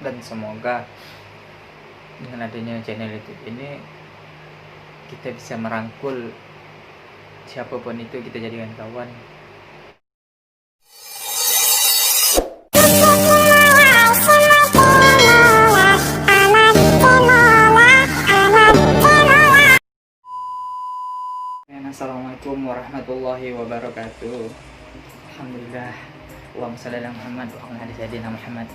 dan semoga dengan adanya channel YouTube ini kita bisa merangkul siapapun itu, kita jadikan kawan. Assalamualaikum warahmatullahi wabarakatuh. Alhamdulillah, Allahumma shalli ala Muhammad wa ala ali sayyidina Muhammad.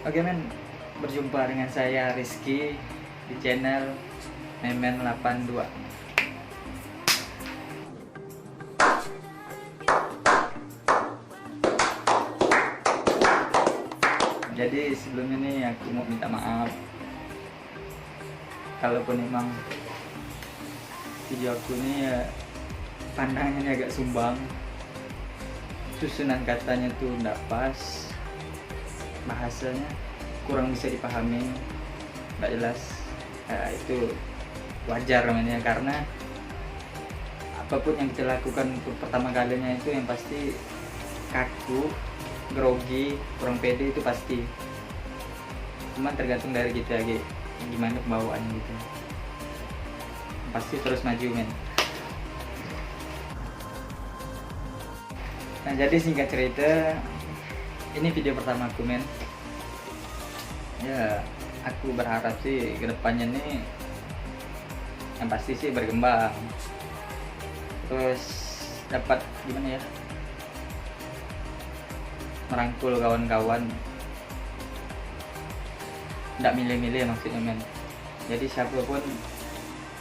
Oke men, berjumpa dengan saya Rizky di channel Memen 82. Jadi sebelumnya nih aku mau minta maaf kalaupun memang video aku ini ya pandangannya agak sumbang, susunan katanya tuh nggak pas, bahasanya kurang bisa dipahami, nggak jelas. Itu wajar namanya, karena apapun yang kita lakukan untuk pertama kalinya itu yang pasti kaku, grogi, kurang pede, itu pasti. Cuman tergantung dari kita gimana pembawaannya gitu. Pasti terus maju men. Nah jadi singkat cerita, ini video pertama aku men. Ya aku berharap sih kedepannya nih yang pasti sih berkembang, terus dapat gimana ya, merangkul kawan-kawan, nggak milih-milih maksudnya men. Jadi siapapun,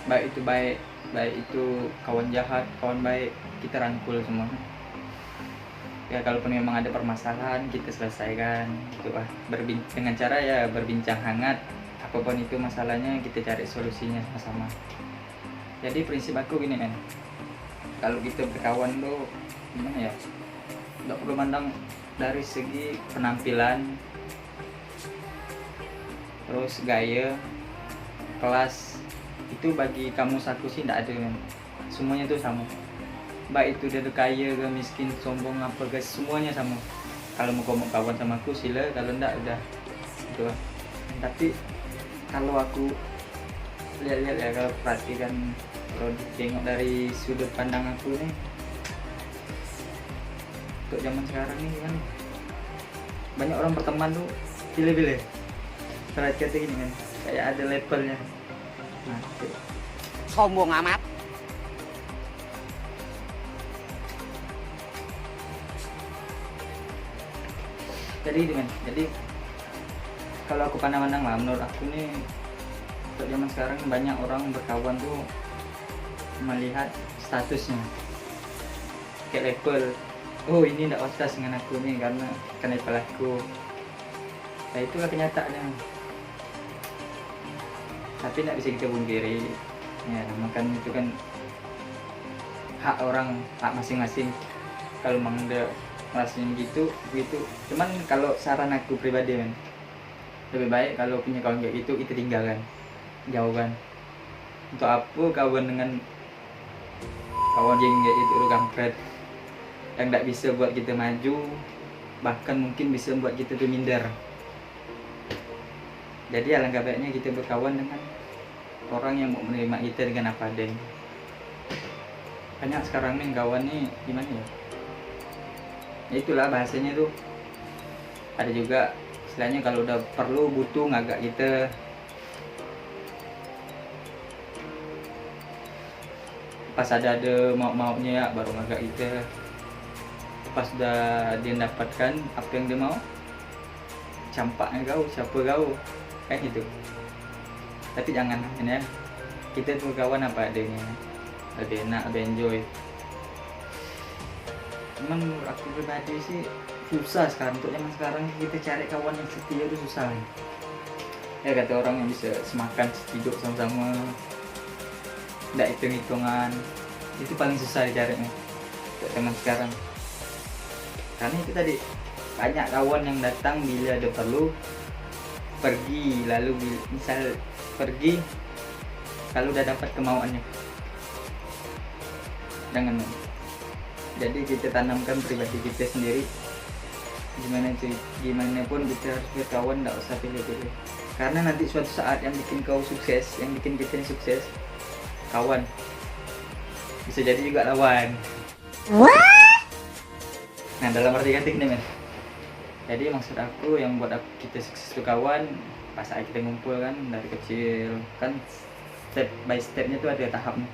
baik itu kawan jahat, kawan baik, kita rangkul semua. Ya kalaupun memang ada permasalahan kita selesaikan gitu lah, dengan cara ya berbincang hangat, apapun itu masalahnya kita cari solusinya sama-sama. Jadi prinsip aku gini men, kalau kita berkawan tuh gimana ya, nggak perlu mandang dari segi penampilan, terus gaya, kelas. Itu bagi kamu saku sih tidak ada men. Semuanya tuh sama, baik itu dia kaya ke miskin, sombong apa guys, semuanya sama. Kalau mau kawan sama aku sila, kalau enggak udah gitu lah. Tapi kalau aku lihat-lihat ya, kalau perhatikan, kalau tengok dari sudut pandang aku nih, untuk zaman sekarang nih kan banyak orang berteman tuh pilih-pilih. Perhatikan gini kan, kayak ada levelnya. Nah, sombong amat. Jadi itu men, jadi kalau aku pandang-pandang lah, menurut aku nih untuk zaman sekarang banyak orang berkawan tuh melihat statusnya, kayak level. Oh ini tidak watas dengan aku nih karena level aku. Nah itulah kenyataannya, tapi tidak bisa kita pungkiri ya, makan itu kan hak orang, hak masing-masing. Kalau memang udah rasanya gitu. Cuman kalau saran aku pribadi men, lebih baik kalau punya kawan kayak gitu kita tinggalkan, jauhkan. Untuk apa kawan dengan kawan yang kayak itu kampret, yang tidak bisa buat kita maju, bahkan mungkin bisa buat kita tuh minder. Jadi alangkah baiknya kita berkawan dengan orang yang mau menerima kita dengan apa adanya. Banyak sekarang nih kawan nih gimana ya, ya itulah bahasanya tuh, ada juga istilahnya kalau udah perlu butuh ngagak kita. Pas ada mau-maunya ya baru ngagak kita. Pas udah dia dapatkan apa yang dia mau, campaknya kau, siapa kau, kayak gitu. Tapi jangan ya, kita tuh kawan apa adanya, lebih enak, lebih enjoy. Cuman menurut aku pribadi sih susah sekarang, untuk zaman sekarang kita cari kawan yang setia itu susah ya. Kata orang yang bisa semakan tidur sama-sama, tidak hitung-hitungan, itu paling susah dicarinya untuk zaman sekarang. Karena itu tadi, banyak kawan yang datang bila ada perlu, pergi, lalu misal pergi kalau udah dapat kemauannya. Jangan. Jadi kita tanamkan pribadi kita sendiri, gimana pun kita harus berkawan, nggak usah pilih-pilih, karena nanti suatu saat yang bikin kau sukses, yang bikin kita ini sukses, kawan, bisa jadi juga lawan. Nah, dalam arti kata ini men, jadi maksud aku yang buat kita sukses itu kawan. Pas saat kita ngumpul kan dari kecil kan, step by stepnya tuh ada tahapnya.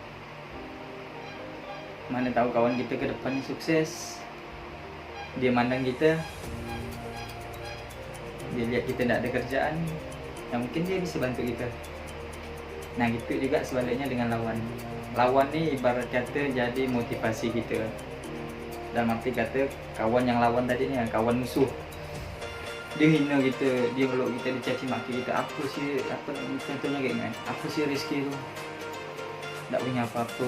Mana tahu kawan kita ke depannya sukses, dia mandang kita, dia lihat kita tidak ada kerjaan, ya mungkin dia bisa bantu kita. Nah gitu juga sebaliknya dengan lawan. Lawan nih ibarat kata jadi motivasi kita. Dalam arti kata kawan yang lawan tadi nih, kawan musuh, dia hina kita, dia meluk kita, dicaci maki kita. Aku sih apa contohnya kayak gini, aku sih Rizky tuh tidak punya apa-apa,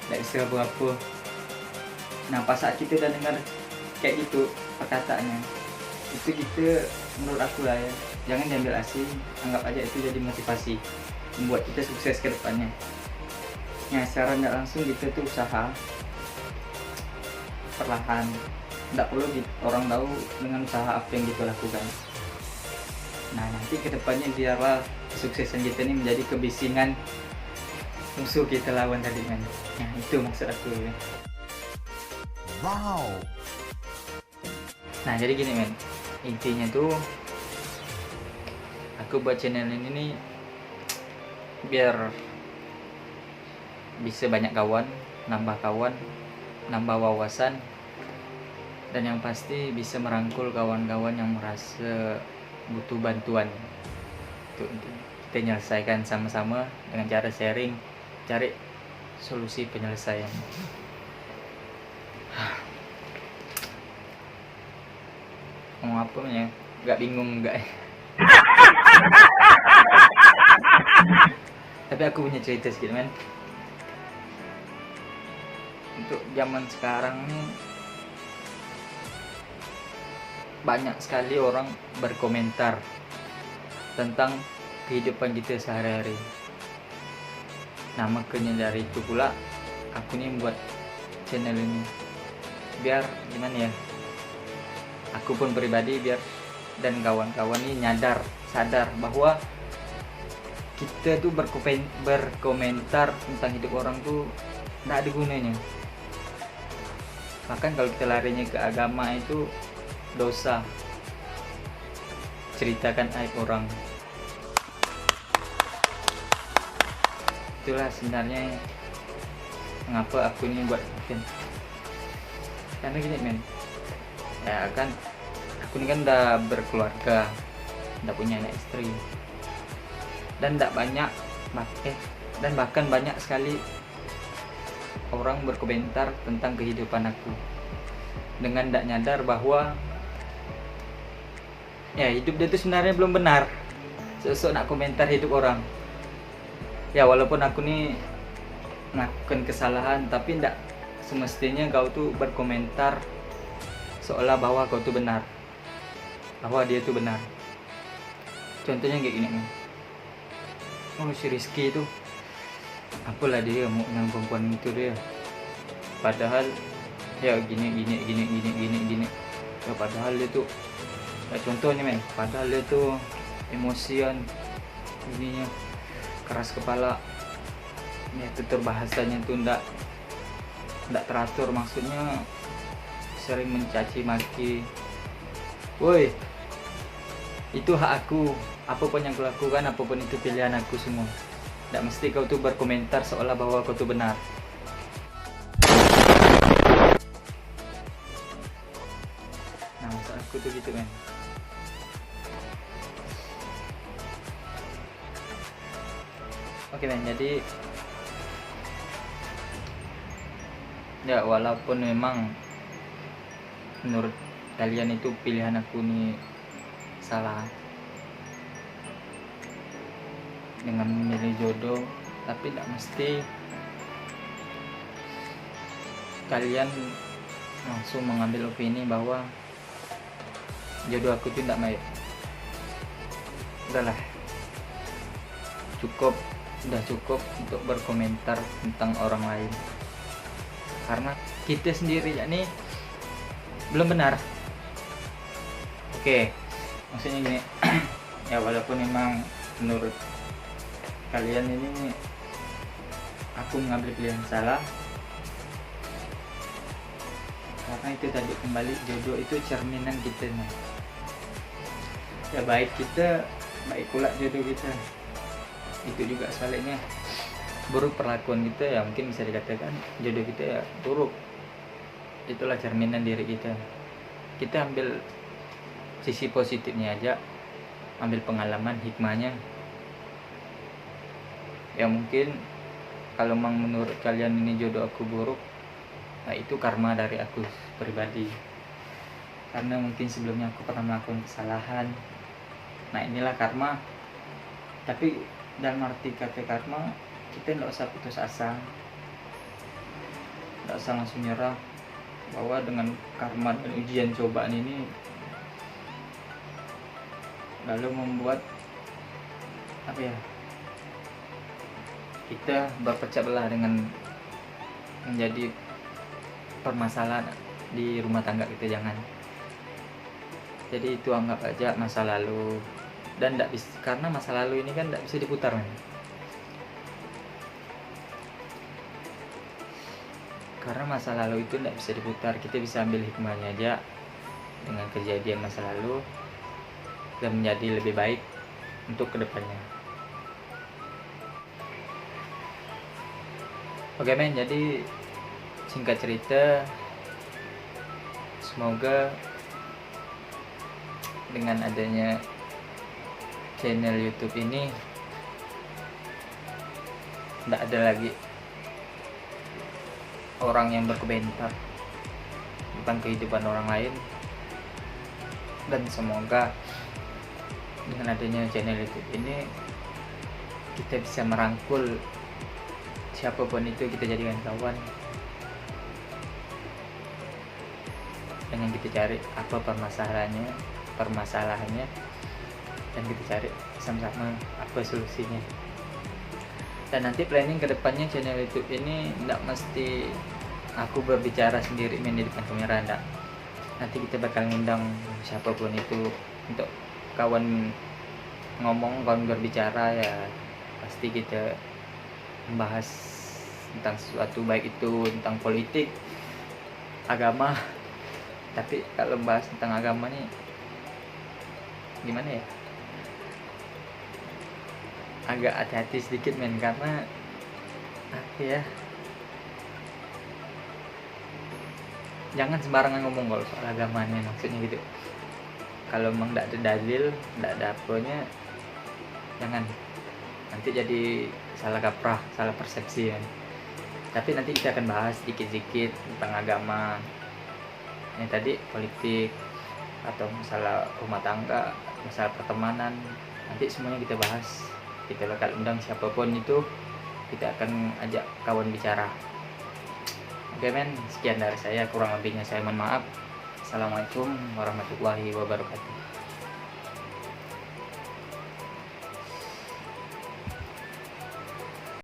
tidak bisa apa-apa. Nah pas saat kita udah dengar kayak gitu perkataannya, itu kita, menurut aku lah ya, jangan diambil asing, anggap aja itu jadi motivasi membuat kita sukses ke depannya. Nah secara nggak langsung kita tuh usaha perlahan, tidak perlu orang tahu dengan usaha apa yang kita lakukan. Nah nanti ke depannya biarlah kesuksesan kita ini menjadi kebisingan musuh kita lawan tadi kan. Nah itu maksud aku ya. Wow. Nah jadi gini men, intinya tuh aku buat channel ini nih biar bisa banyak kawan, nambah wawasan, dan yang pasti bisa merangkul kawan-kawan yang merasa butuh bantuan. Tuh, kita menyelesaikan sama-sama dengan cara sharing, cari solusi penyelesaian. Ngomong apa ya? Gak bingung gak? Tapi aku punya cerita sedikit men. Untuk zaman sekarang nih banyak sekali orang berkomentar tentang kehidupan kita sehari-hari. Nah makanya dari itu pula aku nih buat channel ini, biar gimana ya, aku pun pribadi biar dan kawan-kawan ini sadar bahwa kita tuh berkomentar tentang hidup orang tuh nggak ada gunanya. Bahkan kalau kita larinya ke agama itu dosa, ceritakan aib orang. Itulah sebenarnya mengapa aku ini buat konten. Karena gini men, ya kan aku ini kan udah berkeluarga, udah punya anak istri, dan dan bahkan banyak sekali orang berkomentar tentang kehidupan aku dengan tidak nyadar bahwa ya hidup dia itu sebenarnya belum benar. Sosok nak komentar hidup orang, ya walaupun aku nih melakukan kesalahan, tapi tidak semestinya kau tuh berkomentar seolah bahwa kau tuh benar, bahwa dia tuh benar. Contohnya kayak gini nih, oh si Rizky itu apalah dia mau dengan perempuan itu dia, padahal ya gini ya padahal dia tuh ya, contohnya men, padahal dia tuh emosian, ininya keras kepala, ya tutur bahasanya tuh ndak teratur, maksudnya sering mencaci maki. Woi, itu hak aku, apapun yang aku lakukan, apapun itu pilihan aku semua. Tidak mesti kau tuh berkomentar seolah bahwa kau tuh benar. Nah maksud aku tuh gitu men. Oke men, jadi ya walaupun memang menurut kalian itu pilihan aku nih salah dengan memilih jodoh, tapi tidak mesti kalian langsung mengambil opini bahwa jodoh aku itu tidak baik. Udahlah, udah cukup untuk berkomentar tentang orang lain, karena kita sendiri yakni belum benar. Oke, maksudnya gini. Ya walaupun memang menurut kalian ini aku mengambil pilihan salah, karena itu tadi kembali jodoh itu cerminan kita nih. Ya baik kita, baik pula jodoh kita. Itu juga sebaliknya, buruk perlakuan kita ya mungkin bisa dikatakan jodoh kita ya buruk. Itulah cerminan diri kita. Kita ambil sisi positifnya aja, ambil pengalaman hikmahnya. Ya mungkin kalau memang menurut kalian ini jodoh aku buruk, nah itu karma dari aku pribadi, karena mungkin sebelumnya aku pernah melakukan kesalahan. Nah inilah karma. Tapi dalam arti kata karma, kita tidak usah putus asa, tidak usah langsung nyerah, bahwa dengan karma dan ujian cobaan ini lalu membuat apa ya, kita berpecah belah dengan menjadi permasalahan di rumah tangga kita. Jangan. Jadi itu anggap aja masa lalu, dan tidak bisa, karena masa lalu ini kan tidak bisa diputar kan. Karena masa lalu itu tidak bisa diputar, kita bisa ambil hikmahnya aja dengan kejadian masa lalu dan menjadi lebih baik untuk kedepannya. Oke men, jadi singkat cerita, semoga dengan adanya channel YouTube ini tidak ada lagi orang yang berkomentar tentang kehidupan orang lain, dan semoga dengan adanya channel YouTube ini kita bisa merangkul siapapun itu, kita jadikan kawan, dan yang kita cari apa permasalahannya, dan kita cari sama-sama apa solusinya. Dan nanti planning kedepannya channel YouTube ini tidak mesti aku berbicara sendiri main di depan kamera, enggak. Nanti kita bakal ngundang siapapun itu untuk kawan ngomong, kawan berbicara, ya pasti kita membahas tentang sesuatu, baik itu tentang politik, agama. Tapi kalau membahas tentang agama nih gimana ya, agak hati-hati sedikit men, karena apa ya, jangan sembarangan ngomong kalau soal agama nih, maksudnya gitu. Kalau memang tidak ada dalil, tidak ada apanya, jangan, nanti jadi salah kaprah, salah persepsi kan. Tapi nanti kita akan bahas sedikit-sedikit tentang agama, ini tadi politik, atau masalah rumah tangga, masalah pertemanan, nanti semuanya kita bahas. Kita bakal undang siapapun itu, kita akan ajak kawan bicara. Oke men, sekian dari saya, kurang lebihnya saya mohon maaf. Assalamualaikum warahmatullahi wabarakatuh.